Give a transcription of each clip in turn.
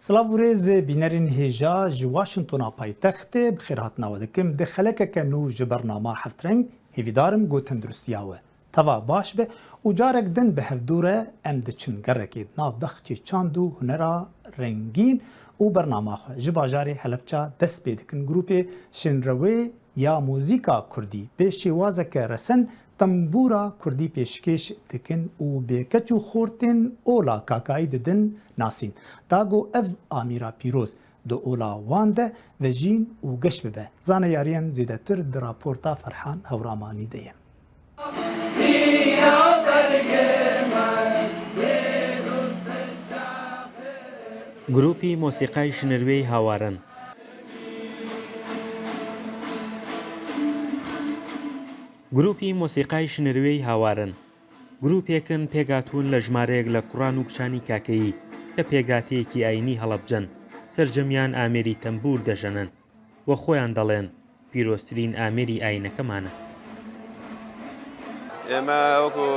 سلااو ورێز بینەرین هێژا ji Washingtona paytextê bi xêr hatinawe dikim di xelekeke nû ji bernama Hevtreng hêvîdarim got tenduristiya we teva baş be û carek din bi hevdûre em diçin gerekê nav bexçê çand û hunera rengîn û bernama xwe ji bajarê Helepça dest pê dikin grûpê şênrewê ya mûzîka Kurdî bê şêwazeke resen tembûra Kurdî pêşkêş dikin û bê keç û xortên ola kakayî didin nasîn. Dago ev amîra pîroz di ola wan de vejîn û geş bibe. Zaneyariyan zêdetir di raporta Ferhan Hewramanî de ye. گروپی مۆسیقای شنروێی هاوارن. گروپی مۆسیقای شنروێی هاوارن گروپێکن پێگاتوون لە ژمارەیەک لە کوڕان و کچانی کاکەیی کە پێگاتەیەکی ئاینی هەڵەبجەن سەرجەمیان ئامێری تەمبور دەژەنن و خۆیان دەڵێن پیرۆستترین ئامێری ئاینەکەمانە. ئێمە وەکو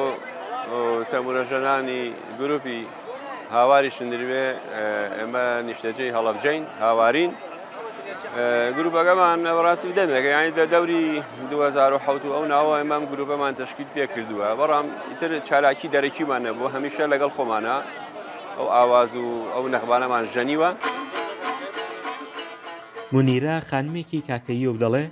تەمورەژەنانی گروپی هاواری شنروێ ئێمە نیشتەجێی هەڵەبجەین هاوارین گروپەکەمان بەڕاستی بدەمێک یانی دەوری 2007 ئەو ناوە ئێمەم گروپەمان تەشکیل پێ کردووە بەڕام ئیتر چالاکی دەرەکیمانە بۆ هەمیشە لەگەڵ خۆمانە ئەو ئاواز و ئەو نەخبانەمان ژەنیوە. مونیرە خانمێکی کاکەیی و دەڵێ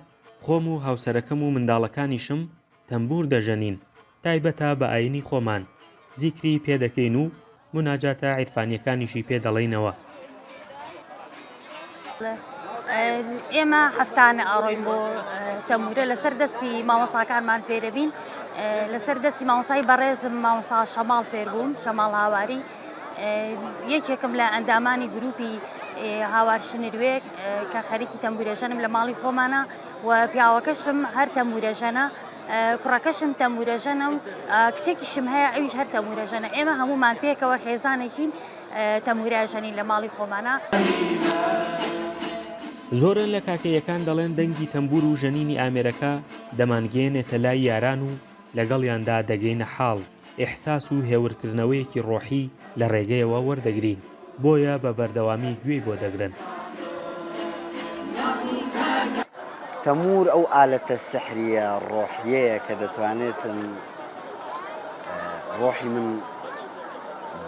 خۆم و هاوسەرەکەم و منداڵەکانیشم تەمبور دەژەنین تایبەتە بە ئاینی خۆمان زیکری پێدەکەین و مناجاتە عیرفانیەکانیشی پێ دەڵێینەوە. ئێمە هەفتانە ئاڕۆین بۆ تەمورە لەسەر دەستی مامۆساکانمان فێرەبین لەسەر دەستی مامۆسای بەڕێزم مامۆسا شەماڵ فێربووم شەماڵ هاواری یەکێکم لە ئەندامانی گروپی هاوار شنروێک کە خەریکی تەمبورەژەنم لە ماڵی خۆمانە و پیاوەکەشم هەر تەمورەژەنە کوڕەکەشم تەمورەژەنە و کچێکیشم هەیە ئەویش هەر تەمورەژەنە ئێمە هەمومان پێکەوە خێزانێکین تەمورەژەنی لە ماڵی خۆمانە. زۆرن لە کاکەیەکان دەڵێن دەنگی تەمبور و ژەنینی ئامێرەکە دەمانگەێنێتە لای یاران و لەگەڵیاندا دەگەینە حاڵ ئیحساس و هێورکردنەوەیەکی ڕۆحی لە ڕێگەیەوە وەردەگرین بۆیە بە بەردەوامی گوێی بۆ دەگرن. تەمور ئەو ئالەتە سحریە ڕۆحیەیە کە دەتوانێتن ڕۆحی من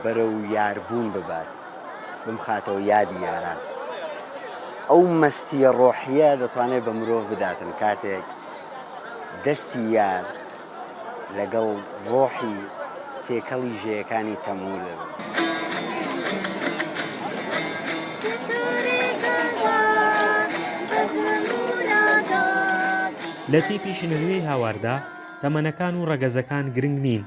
بەرە و یاربوون ببات بمخاتەوە یادی یاران. ئەو مەستیە ڕۆحیە دەتوانێت بە مرۆڤ بداتن کاتێک دەستی یار لەگەڵ ڕۆحی تێکەڵی ژێیەکانی تەمور دەبن. لە تیپی شنروێی هاواردا تەمەنەکان و ڕەگەزەکان گرنگ نین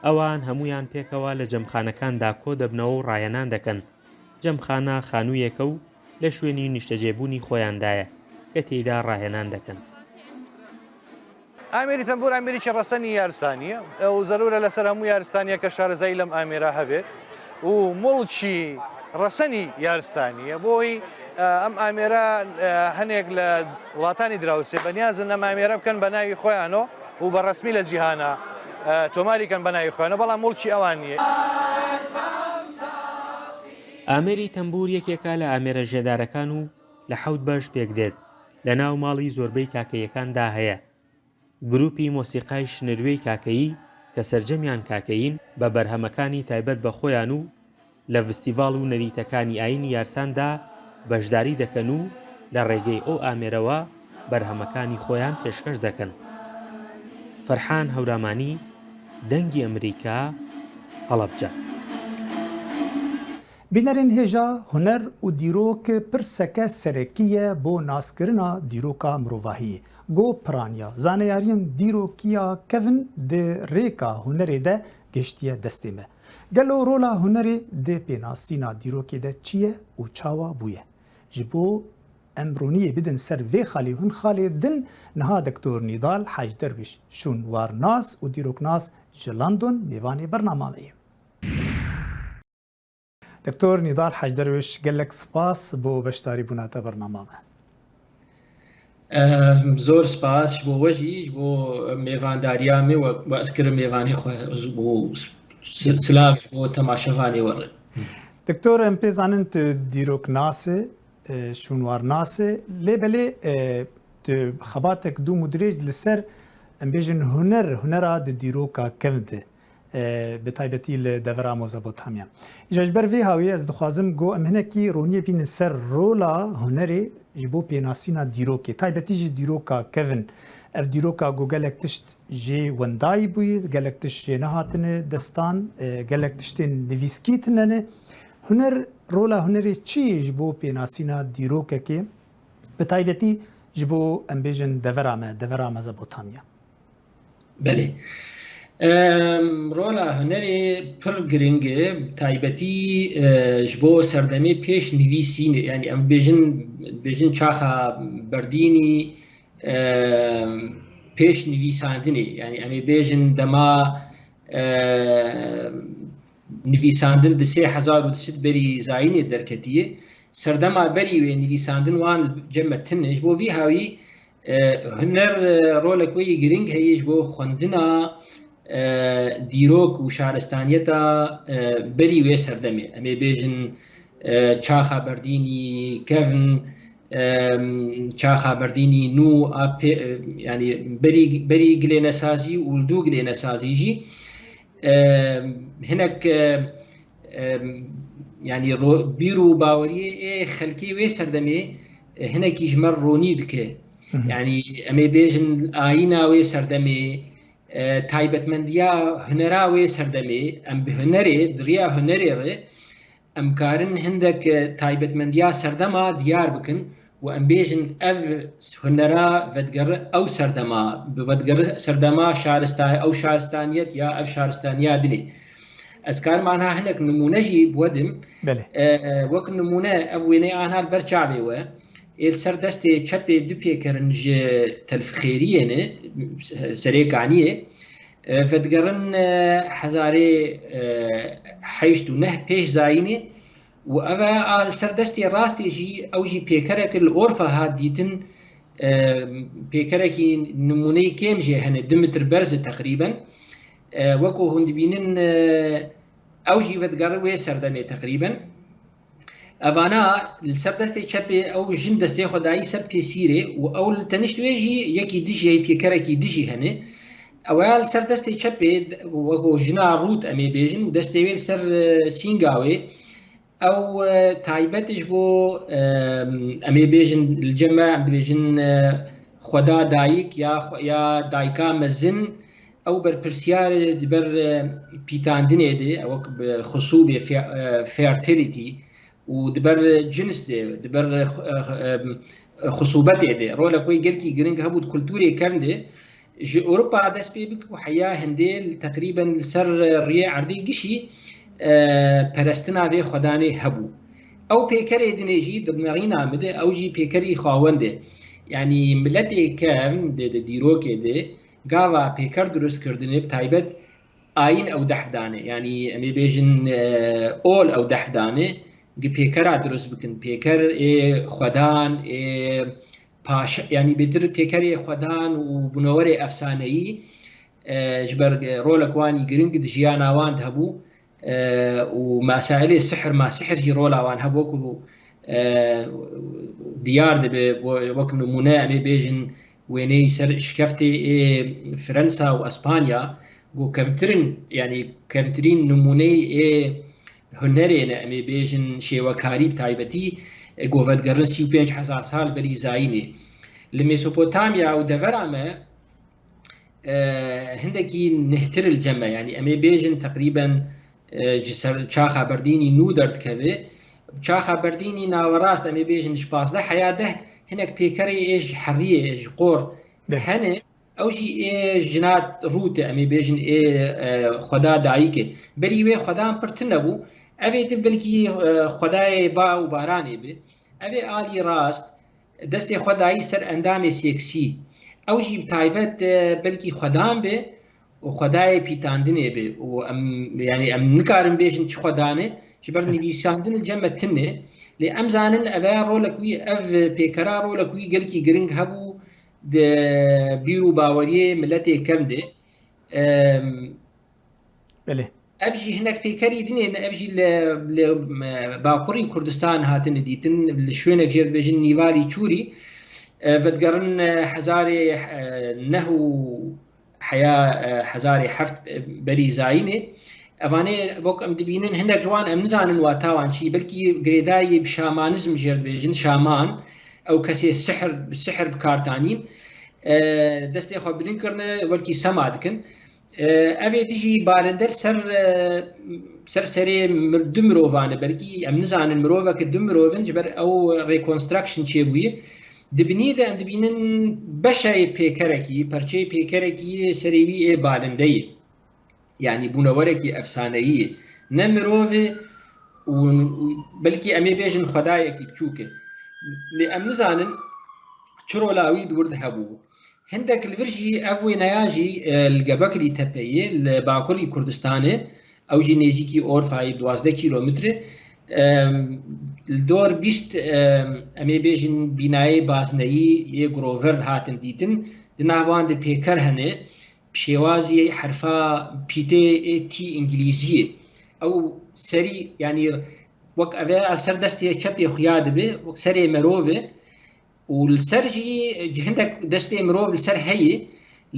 ئەوان هەمویان پێکەوە لە جەمخانەکاندا کۆ دەبنەوە و ڕایەنان دەکەن. جەمخانە خانوویەکە و لە شوێنی نیشتەجێبوونی خۆیاندایە کە تێیدا ڕاهێنان دەکەن. ئامێری تەمبور ئامێریکی ڕەسەنی یارستانیە ئەو زەرورە لەسەر هەموو یارستانیە کە شارەزایی لەم ئامێرە هەبێت و مڵکی ڕەسەنی یارستانیە بۆی ئەم ئامێرە هەنێک لە وڵاتانی دراوسێ بەنیازن ئەم ئامێرە بکەن بە ناوی خۆیانەوە و بە ڕەسمی لە جیهانە تۆماریکەن بە ناوی خۆیانە بەڵام مڵکی ئەوان نییە. ئامێری تەمبور یەکێکە لە ئامێرە ژێدارەکان و لە حەوت بەش پێک دێت لە ناو ماڵی زۆربەی کاکەیەکاندا هەیە. گروپی مۆسیقای شنروێی کاکەیی کە سەرجەمیان کاکەین بە بەرهەمەکانی تایبەت بە خۆیان و لە فستیڤاڵ و نەریتەکانی ئاینی یارساندا بەشداری دەکەن و لە ڕێگەی ئەو ئامێرەوە بەرهەمەکانی خۆیان پێشکەش دەکەن. فەرحان هەورامانی، دەنگی ئەمریکا، هەڵەبجە. بینرین هجا هنر و دیروک پرسکه سرکیه بو ناسکرنا دیروکا مروواهی گو پرانیا زانیارین دیروکیا کون ده ریکا هنری ده گشتیه دستیمه گلو رولا هنری ده پیناسینا دیروکی ده چیه و چاوا بویه جبو امرونیه بدن سر وی خالی هن خالی دن نها دکتور نیدال حاج درویش شون وارناس و دیروکناس جلاندون میوانی برنامه میم دکتور نیدال حاج درویش گلک سپاس بو بشتاری بوناتا برنامه زور سپاس بو وجی بو میوانداریا می و اسکر میوانی خو بو سلام بو تماشاوانی ور دکتور ام پی زانن تو دیروکناس شونوار ناسه لبلی تو خباتك دو مدرج لسر ام بيجن هنرا د دیروکا کونده بتایبتی لدورا موزبوت همیا جاجبر وی هاوی از دخوازم گو ام هنکی رونی بین سر رولا هنری جبو پیناسینا دیروکی تایبتی جی دیروکا کون اف دیروکا گو گلک تشت جی وندای بوی گلک تشت جی نهاتنه دستان گلک تشتین نویسکیتنه هنر رولا هنری چی جبو پیناسینا دیروکه که به تایبتی جبو ام بیجن دورا مزبوطامیا بله رولا هنری پر گرنگه تایبتی جبو سردمی پیش نویسینه یعنی ام بیجن چاخا بردینی پیش نویساندنه یعنی ام بیجن دما نویساندن د 3200 بری زاینه درکتیه سردما بری و نویساندن وان جمعتنش بو وی هاوی هنر رول کوی گرینگ هیش بو خوندنا دیروک و شهرستانیتا بری و سردمه امی بیجن چاخا بردینی کون چاخا بردینی نو یعنی بری گلینه سازی و دو گلینه سازی جی هناك يعني بيرو باوري خلكي ويسر دمي هناك يجمر رونيد كي يعني امي بيجن آينا ويسر دمي تايبت منديا هنرا ويسر دمي ام بهنري دريا هنري ام كارن هندك تايبت منديا سردما ديار بكن وام بيجن اف هنرا ودقر او سردما بودقر سردما شارستان او شارستانيت يا اف شارستانيا دني اسكار معناها هناك نمونه جي بودم وك نمونه اويني عنها البرشعبي و السردستي تشابي دوبي كرنج تلفخيريه سريك عنيه فتقرن حزاري حيشتو نه بيش زايني وأبا السردستي راستي جي أو جي بيكرك الغرفة هاديتن بيكركي نموني كيم جي هن دمتر برز تقريبا وكو هندبينن أو جي فتقروي سردمي تقريبا أفانا السردستي تشابي أو جندستي خداي سب بيسيري وأو التنشتوي جي يكي دجي بيكركي دجي هن أول سردستي تشابي وكو جنا روت أمي بيجن ودستي ويل سر سينغاوي او تایبتش بو امی بیجن الجمع بیجن خدا دایک یا دایکا مزن او بر پرسیار بر پیتاندنه ده او خصوبه فيرتيليتي و دبر جنس ده دبر خصوبته ده رولا کوئی گلکی گرنگ هبود کلتوری کرنده جي اوروبا دست بيبك وحياه هنديل تقريبا سر ريا عردي قشي پرستنا به خدانه هبو او پیکری دنیجی دمغینا مده او جی پیکری خاونده یعنی ملتی کم دیروکه ده گاوا پیکر درست کردنه بتایبت آین او دحدانه یعنی امی بیجن اول او دحدانه گی پیکر درست بکن پیکر خدان پاش یعنی بیتر پیکری خدان و بنور افسانه‌ای جبر رولک وانی گرینگ دجیانا واند هبو ومسائل السحر ما سحر جي رولا وان هبوكو ديار دي وك نمونه امي بيجن ويني سر شكفتي فرنسا واسبانيا وكمترين يعني كمترين نموني هنرين امي بيجن شيوكاري بتايبتي قوفت قرن 35 حساسال بري زايني لميسوبوتاميا ودفرامه هندكي نهتر الجمع يعني امي بيجن تقريبا چاخە بەردینی نو دەردکەوێ چاخە بەردینی ناوەڕاست ئەمێ بێژن شپازدە حیادە هەنێک پێکەری ئێژ حەریە ئێژ قۆر هەنێ ئەوژی ژنات ڕوتە ئەمێ بێژن خۆدا دایکێ بەری وێ خۆدان پرتە نەبوو ئەوێ بلکی خۆدای با و بارانێ بێ ئەوێ ئالی ڕاست دەستی خۆدایی سەر ئەندامێ سێکسی ئەوژی تایبەت بەلکی خۆدان بێ و خۆدای پیتاندنێ بێ و ینی ئەم نکارم بێژن چ خۆدانێ ji ber nivîsandin cem tinê lê em zanin ev rolek wî ev pêkera rolek wî gelkî giring hebû di bîr û baweriyê milletê kem de ev jî hinek pêkerî dinê ev jî li Bakurî Kurdistan hatine dîtin li şwênek jê dibêjin nîvarî çûrî vedgerin hezarê neh û heya hezarê heft berî zayînê ئەوانێ وەک ئەم دەبینن هەندێک جوان ئەم نزانن واتاوان چی بەلکی گرێدایی شامانزم ژێر دەبێژن شامان ئەو کەسێ سحر بکارتانین دەستێ خۆ بلینکردنە وەلکی سەما دکن ئەوێ دژی بارندەر سەر سەرێ دو مرۆڤانە بەلکی ئەم نزانن مرۆڤەکە دو مرۆڤن ji ber ئەو ڕێکۆنستراکشن چێبوویە دبنیدە ئەم دەبینن بەشای پێکەرێکی پەرچەی پێکەرێکی سەرێوی ئێ بالندەیە يعني بوونەوەرێکی ئەفسانەیە نە مرۆڤێ بەلکی ئەمێ بێژن خۆدایەکی بچووکە لێ ئەم نزانن چ ڕۆلاوی دوورد هەبوو هەندێک لڤژی ئەو وێنەیاژی گەبەکری تەپەیە لە باکووری کوردستانێ ئەوژی نێزیکی ئۆرفایی 12 کیلۆمترە دۆر 20 ئەمێ بێژن بینایی بازنەیی یە گرۆڤەر هاتن دیتن ناوان دە پێکەر هەنێ شێوازی حرفا پیتێ تی ئینگلیزیە ئەو سەری ینی وەک ئەوێ سەر دەستی چەپێ خویا دەبێ وەک سەرێ مرۆڤێ و سەرژی هەندێک دەستێ مرۆڤ لەسەر هەیە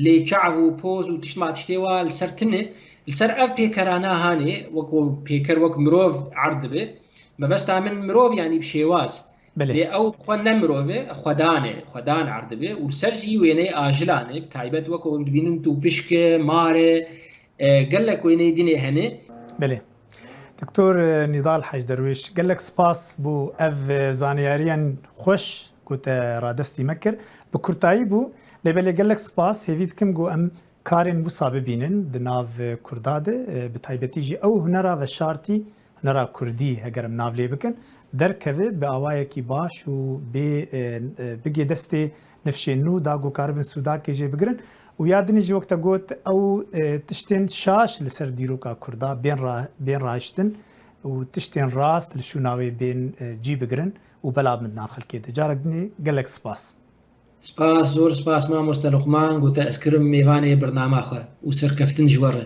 لێ چاو و پۆز و تشما تشتێوە لەسەر تنێ لەسەر ئەف پێکەرانە هانێ وەکو پێکەر وەک مرۆڤ عرض دەبێ مەبەستا من مرۆڤ ینی شێواز لێ ئەو خۆ نەمرۆڤێ خۆدانێ خۆدان عرض دەبێ و سەرژی وێنەی ئاژلانێ تایبەت وەکو بینن و پشکە مارێ گەلێک وێنەی دینێ هەنێ بەێ دکتۆر نیدال حەج دەروێش گەلێک سپاس بۆ ئەv زانیاریان خۆش گوتە ڕادستی مەکرد بە کورتایی بوو لێبەلێ گەلێک سپاس هێوی دکم گۆ ئەم کارên wisa bibînin di nav Kurda de bi taybetî jî ew hunera veşartî hunera Kurdî heger em nav lê bikin derkeve bi awayekî baş û bigê destê nifşên nû da gokaribin Sûdakê jê bigirin û ya dinê jî wekta got ew tiştên şaş li ser dîroka Kurda bên rahiştin û tiştên rast li şûnawê bên cî bigirin û bela min naxelkê de carek dinê gelek spas. سپاس زۆر سپاس مامۆستا لوقمان گوتە ئەسکرم میوانەیە بەرنامەخوا و سەرکەفتن ژوەڕێ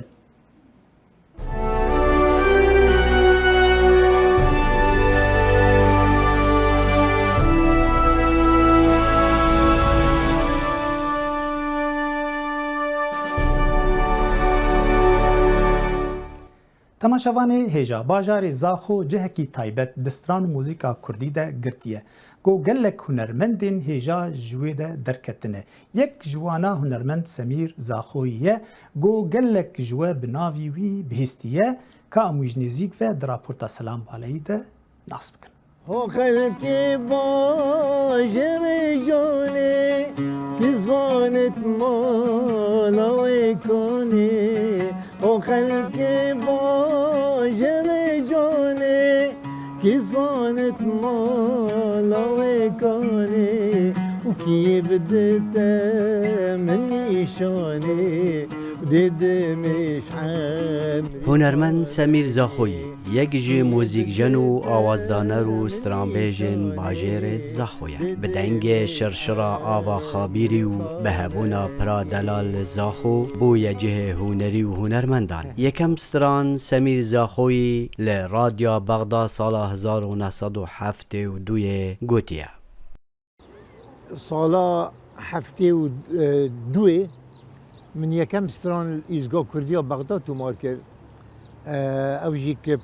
تەماشەوانê hêja bajarê Zaxo cihekî taybet di stran û mûzîka Kurdî de girtiye. Got gelek hunermendên hêja ji wê de derketine. Yek ji wana hunermend Semîr Zaxoyî ye, got gelek ji we bi navî wî bihîstiye ka em wî ji nêzik ve di raporta Selam Balayî de nas bikin. Ho xelkê bajarê canê ki zanet mala wê kanê Ho xelkê bajarê canê ki zanet mala wê kanê û kî bide te min nîşanê هنرمند سمیر زاخویی یک جی موزیکجن و آوازدانر و سترانبیجن باجر زاخویه به دنگ شرشرا آوا خابیری و به هبونا پرا دلال زاخو بو یجه هنری و هنرمندان یکم ستران سمیر زاخویی لرادیو بغداد سال 1972 گوتیه سال 72 من یکم ستران ایزگاه کردی بغداد تو مار کرد اوجی که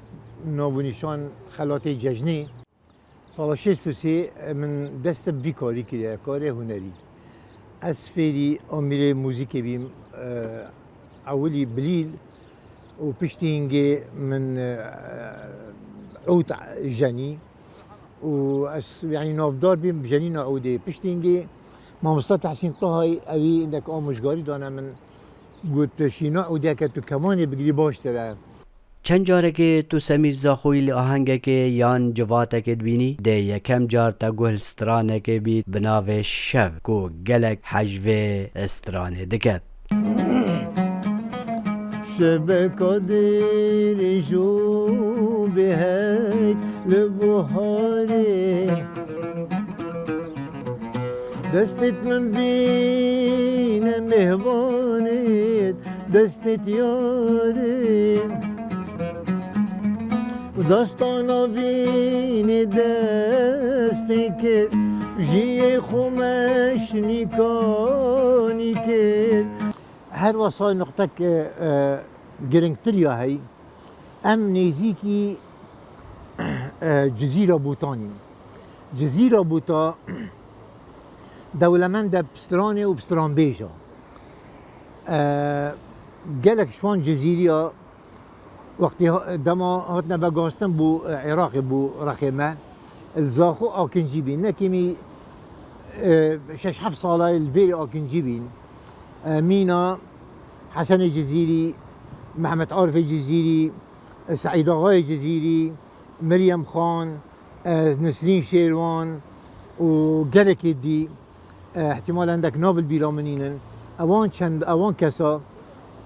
ناونیشان خلات ججنی سال 63 من دست بی کاری کرده کار هنری از فیری آمیره موزیک بیم اولی بلیل وبشتينجي من عود جاني يعني نافدار بيم بجانين عودي بشتينجي ما مصطفى حسين طه أبي عندك مش قاري أنا من قلت شينا عودي كتو كمان بقري باش ترى چند جاره که تو سمیر زاخوی لآهنگه که یان جواته که بینی ده یکم جار تا گل سترانه که بید بناوه شب کو گلک حجوه استرانه دکت شب قدر جو بهك لبهاري دستت من بين مهبانت دستت ياري ودستانا بين دست فكر جي خمش نيكاني كر هر وصاي نقطك جرينكتريا هي ام نيزيكي جزيرة بوتاني جزيرة بوتا دولمنده بستراني وبستران بيجا قالك شوان جزيرة وقتی دما هاتنا بگاستن بو عراق بو رقمه الزاخو آکن جیبین نکیمی 6-7 ساله الفيري آکن جیبین مينا حسن الجزيري محمد عارف الجزيري سعيد آغاي الجزيري مريم خان نسرين شيروان وقالك دي احتمال عندك نوفل بيرامنينن اوان كسا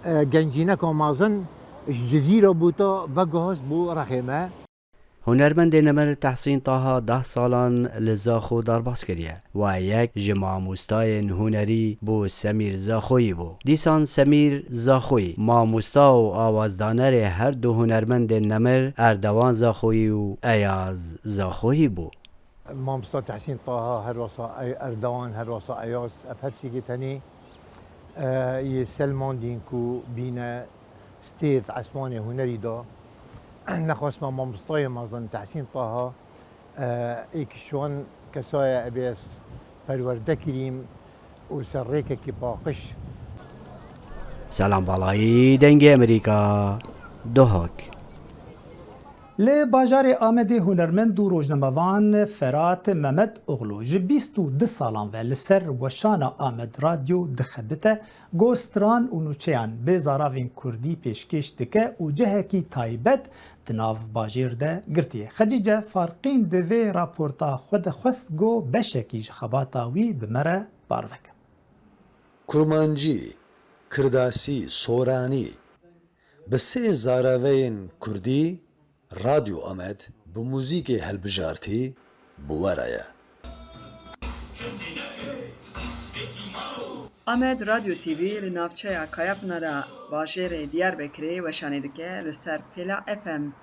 گنجینه که مازن جزیره بوتا بگاز بو رخیمه هنرمند نمر تحسین طه 10 سالان لزاخو درباس کریه و یک جمع مستای هنری بو سمیر زاخوی بو دیسان سمیر زاخوی ماموستا و آوازدانر هر دو هنرمند نمر اردوان زاخوی و ایاز زاخوی بو ماموستا تحسین طه هر وصا اردوان هر وصا ایاز افرسی که تنی یه سلمان دینکو بینه ستيت عثماني هنري دا نخواست ما ماموستای مازن تحسین طه ایک شوان کسای ابیس پرورده کریم و سرریکه که باقش سلام بالایی دنگ امریکا دوهاک لی باجار آمده هنرمند و روزنامه‌وان فرات ممد اغلو ji 22 سالان و لسر وشانا آمد رادیو دخبته گوستران و نوچیان به زاراوین کردی پیشکش دکه و جهکی تایبت دناو باجیر ده گرتیه خدیجه فارقین دوی راپورتا خود خست گو بشکی جخباتا وی بمره باروک کرمانجی کرداسی سورانی به سه زاراوین کردی رادیو آمد به موزیک هلبجارتی بوارایه آمد رادیو تیوی لنافچه کایب نرا باجر دیار بکری و شانیدکه لسر پیلا اف ام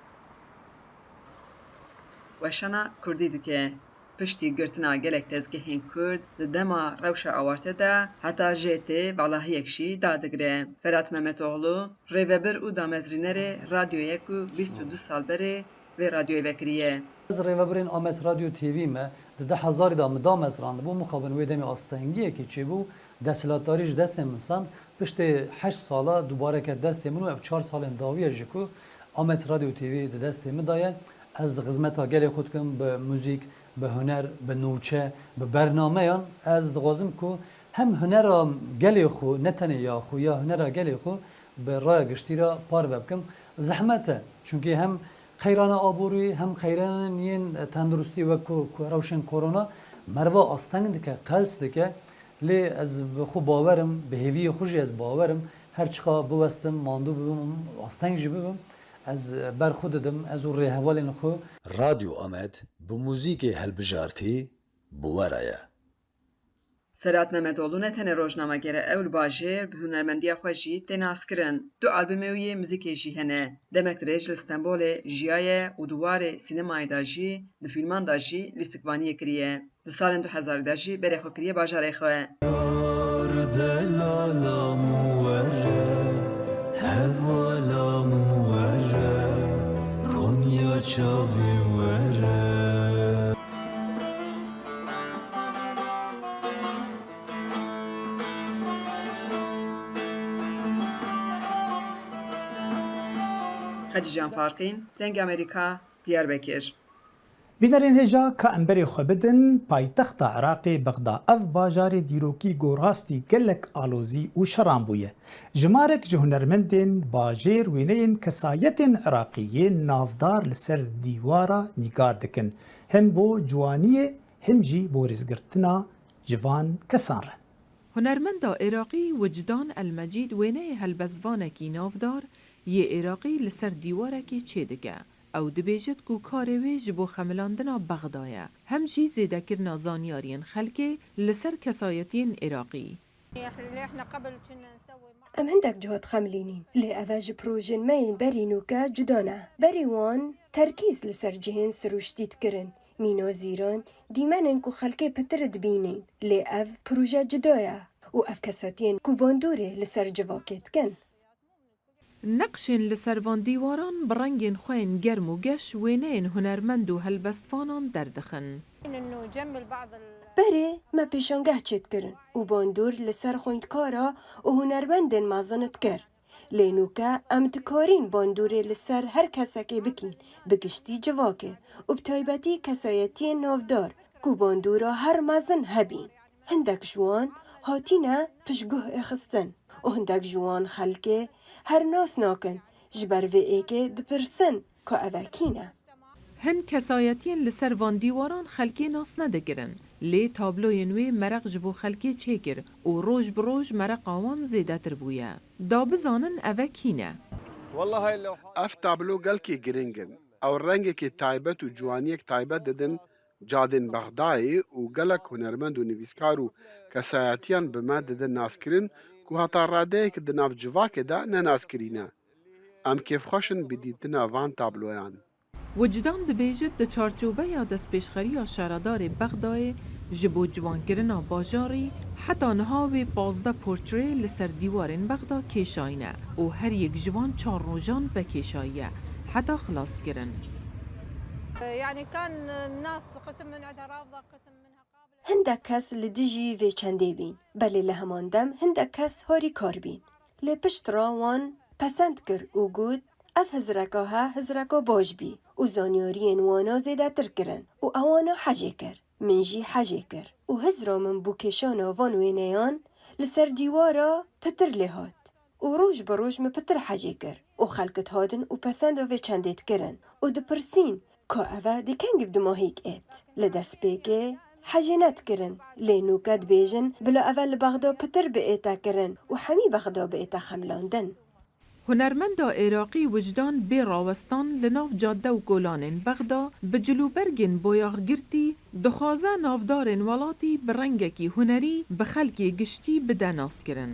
و شانا کردی دکه پشتی گرتنا گلک تزگهین کرد دما روش آورته ده حتی جیتی بالاهی یکشی دادگره فرات ممت اغلو ریوبر او دامزرینر رادیو یکو 22 سال بره و رادیو وکریه از ریوبرین آمد رادیو تیوی ما ده هزاری دام دامزران بو مخابن ویدمی آستنگیه که چی بو دستلاتاریش دست منسان پشت 8 ساله دوباره که دست منو اف 4 سال داویه جکو آمد رادیو تیوی ده دست مدایه از خدمتا گل خود کم به موزیک به هنر به نوچه به برنامه از دغازم کو هم هنر گلی خو نتنه یا خو یا هنر گلی خو به راه گشتی را پار بکم زحمته چونکه هم خیران آبوری هم خیران ین تندرستی و روشن کرونا مروا آستنگ که قلس که لی از خو باورم به هوی خوشی از باورم هر چقا بوستم ماندو ببم آستنگ جبم از بر خودم از اون رهوال خو رادیو آمد به موزیک هلبجارتی بوارایه فرات ممدولو نتنه روزنامه گره اول باجر به هنرمندی خوشی تناس کرن دو آلبوموی موزیک جی هنه دمک رج لستانبول جیای و دوار سینمای داجی د فیلمان داجی لیستکوانی کریه د سال 2000 داجی بره خو کریه باجر خواه خەجیجان فارقین دەنگ ئەمریکا دیاربەکر. بینەرین هێژا کە ئەمبەرێ خۆ بدن پایتەختە عێراقê بەغدا ev bajarê dîrokî gorastî gelek alozî û şeran bûye. Jimarek ji hunermendên bajêr wêneyên kesayetên Iraqîyê navdar li ser dîwara nîgar dikin. Hem bo ciwaniyê hem jî bo rêzgirtina civan kesan re. هنرمندا عێراقی وجدان ئەلمەجید وێنەیە هەلبەستوانێکی ناودار یê عێراقی لەسەر دیوارێکی چێدگە. ئەو دەبێژێت و کارێ wê ji bo xemilandina Bexdayê hem jî zêdekirina zaniyariyên xelkê li ser kesayetiyên Iraqî. Em hindek cihat xemlînîn lê ev ji projeyên berî nûke cuda ne. Berî wan terkîz li ser cihên siruştî dikirin. Mîna zîran dîmenên ku xelkê pitir dibînin lê ev proje cuda ye û ev kesatiyên ku bandorê li ser civakê dikin. Neqşên li ser van dîwaran bi rengên xwe yên germ û geş wêneyên hunermend û helbestvanan derdixin. Berê me pêşangeh çêdikirin û bandor li ser xwendkara û hunermendên mezin dikir. Lê nûke em dikarîn bandorê li ser her kesekê bikîn bi giştî civakê û bi taybetî kesayetiyên navdar ku bandora her mezin hebîn. Hindek ji wan hatîne piştguhê xistin û hindek ji wan xelkê her nas nakin ji ber vê êkê dipirsin ka ev kî ne. Hin kesayetiyên li ser van dîwaran xelkê nas nedikirin. Lê tabloyên wê mereq ji bo xelkê çêkir û roj bi roj mereqa wan zêdetir bûye. Da bizanin ev kî ne? Ev tablo gelkî giring in. Ew rengekî taybet û ciwaniyek taybet didin cadên Bexdayê û gelek hunermend û nivîskar û kesayetiyan bi me didin naskirin ku heta radeyek di nav civakê de nenaskirîne. Em kêfxweşin bi dîtina van tabloyan. Wicdan dibêjit di çarçobeya destpêşxeriya şaredarê Bexdayê ji bo ciwankirina bajarî heta niha wê 15 portre li ser dîwarên Bexda kêşayîne û her yek ji wan 4 rojan vekêşayiye heta xilas kirin. Hindek kes li dijî vê çendê bîn, belê li heman dem hindek kes harî kar bîn. Lê piştra wan pesend kir û got ev hizreka he hizreka baş bî û zanyariyên wana zêdetir kirin û ewana hecê kir. Min jî hecê kir û hizra min bû kêşana van wêneyan li ser dîwara pitir lê hat û roj bi roj min pitir hecê kir û xelkit hadin û pesenda vê çendê dikirin û dipirsîn ka ev di kengî bi mahîk et. Li destpêkê hecê nedikirin lê nûke dibêjin bila ev li Bexda pitir bi ête kirin û hemî Bexda bi ête xemlandin. Hunermenda Iraqî Wicdan bê rawestan li nav cadde û kolanên Bexda bi cilûbergên boyaxgirtî dixwaze navdarên welatî bi rengekî hunerî bi xelkê giştî bide naskirin.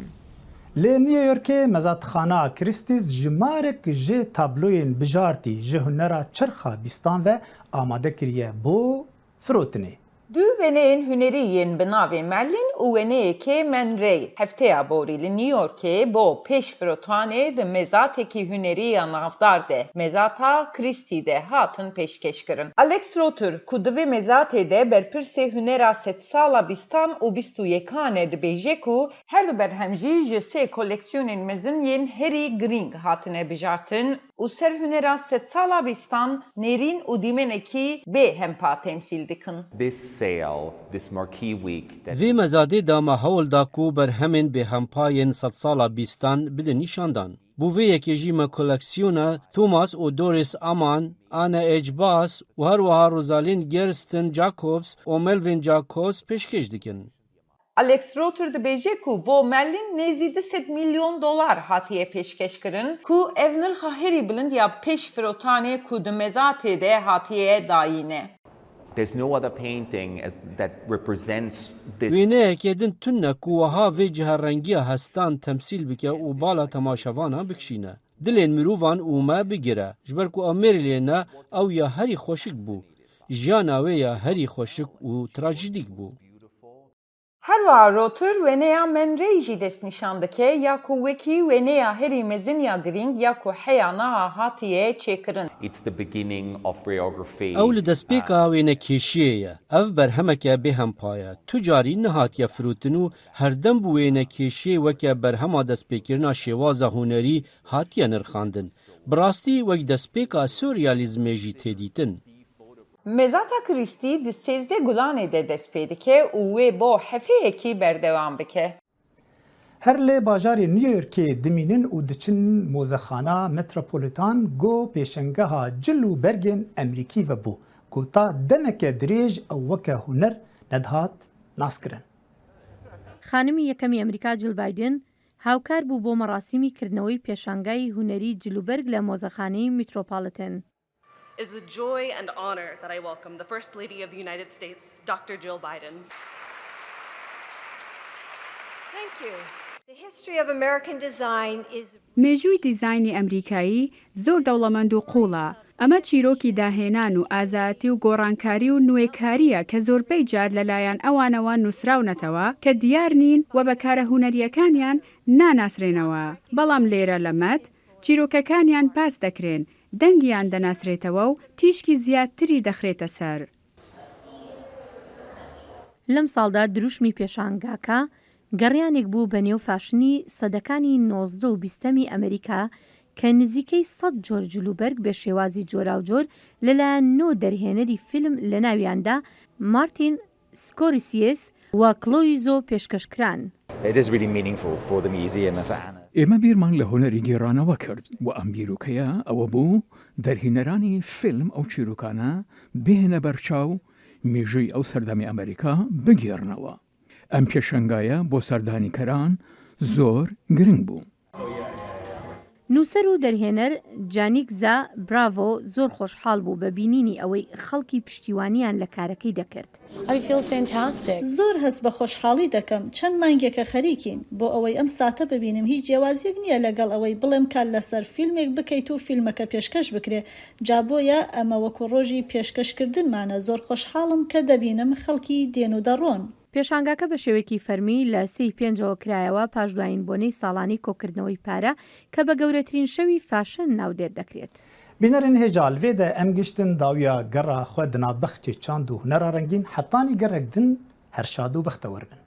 Lê New Yorkê mezatxana Christie's ji marek ji tabloyên bijartî ji hunera çirxa bîstan ve amade kiriye bo firotinê. Du wêneyên hunerî yên bi navê Merlin û wêneyekê Man Ray hefteya borî li New Yorkê bo pêşfirotanê di mezatekî hunerî ya navdar de mezata Christie de hatin pêşkeşkirin. Alex Rotter ku di vê mezatê de berpirsê hunera sed sala bîstan û 21 dibêje ku her du berhem jî ji sê koleksiyonên mezin yên herî giring hatine bijartin û ser hunera sed sala bîstan nêrîn û dîmenekî bê hempa temsîl dikin. Vê mezadê da me hewl da ku berhemên bêhempayên sed sala bîstan bide nîşandan. Bû vê yekê jî me koleksiyona Thomas û Doris Aman, Anna H. Bass û her wiha Rosalind Gerstin Jacobs û Melvin Jacobs pêşkêş dikin. Alex Rotter dibêje ku vo Merlin nêzî $200 milyon hatiye pêşkeşkirin ku ev nirxa herî bilind ya pêşfirotanê ku di mezatê de hatiye dayîne. There's no other painting that represents this. Wêneyekê din tune ku wiha vê ciherrengiya hestan temsîl bike û bala temaşevanan bikişîne. Dilên mirovan û me bigire ji ber ku Amerî lêne ew ya herî xweşik bû. Jiyana wê ya herî xweşik û trajîdîk bû. Her wiha Rotter wêneya Man Ray jî destnîşan dike ya ku wekî wêneya herî mezin ya giring ya ku heya niha hatiye çêkirin. It's the beginning of choreography. Ew li destpêka wênekêşiyê ye. Ev berhemeke bêhempa ye. Tu carî nihatiye firotin û herdem bi wênekêşiyê weke berhema destpêkirina şêwaza hunerî hatiye nirxandin. بڕاستی وەک دەستپێکا سۆریالیزمێژی تێدیتن. مێزاتا کریستی di sêzdê gulanê de dest pê dike û wê bo hefeyekî berdewam bike. هەر لێ باژارê نیویۆرکê dimînin û diçin mozexana metropolitan got pêşengeha cil û bergên Emerîkî vebû ku ta demeke dirêj ew weke huner nedihat naskirin. خانمی یەکەمی ئەمریکا جیل بایدن هاوکار بوو بۆ مەراسیمی کردنەوەی پێشانگای هونەری جلوبەرگ لە مۆزەخانەی میترۆپاڵتن. It is with joy and honor that I welcome the First Lady of the United States, Dr. Jill Biden. Thank you. The history of American design is مێژووی دیزاینی ئەمریکایی زۆر دەوڵەمەند و قوڵە. ئەمە چیرۆکی داهێنان و ئازاتی و گۆڕانکاری و نوێکاریە کە زۆربەی جار لەلایەن ئەوانەوە نووسراونەتەوە کە دیار نین و بەکارە هونەریەکانیان ناناسرێنەوە. بەڵام لێرە لەمەد چیرۆکەکانیان پاس دەکرێن، دەنگیان دەناسرێتەوە و تیشکی زیاتری دەخرێتە سەر. لەم ساڵدا دروشمی پێشانگاکە گەڕیانێک بوو بە نێو فاشنی سەدەکانی 19 و 20 ئەمریکا کە نزیکەی 100 جۆر جلوبەرگ بە شێوازی جۆراوجۆر لەلایەن 9 دەرهێنەری فیلم لە ناویاندا مارتین سکۆرسیس و کلۆی زۆ پێشکەشکران. ئێمە بیرمان لە هۆنەری گێڕانەوە کرد و ئەم بیرروکەیە ئەوە بوو دەرهێنەرانی فیلم ئەو چیرروکانە بێنە بەرچاو مێژووی ئەو سەردەمی ئەمریکا بگێڕنەوە. ئەم پێشەنگایە بۆ سەردانیکەران زۆر گرنگ بوو. نووسەر و دەرهێنەر جانیک زا براڤۆ زۆر خۆشحاڵ بوو بە بینینی ئەوەی خەڵکی پشتیوانیان لە کارەکەی دەکرد. زۆر هەست بە خۆشحاڵی دەکەم چەند مانگێکە خەریکین بۆ ئەوەی ئەم ساتە ببینم هیچ جیاوازیەک نییە لەگەڵ ئەوەی بڵێم کار لەسەر فیلمێک بکەیت و فیلمەکە پێشکەش بکرێ. جا بۆیە ئەمە وەکو ڕۆژی پێشکەشکردنمانە زۆر خۆشحاڵم کە دەبینم خەڵکی دێن و دەڕۆن. پێشانگاکە بە شێوەیەکی فەرمی لە 3/5 کرایەوە پاش دوایین بۆنەی ساڵانی کۆکردنەوەی پارە کە بە گەورەترین شەوی فاشن ناودێر دەکرێت. بینەرن هێژال vê de em giştin dawiya gera xwe di nav bexçê çand û hunera rengîn hetanî gerek din her şad û bextewar bin.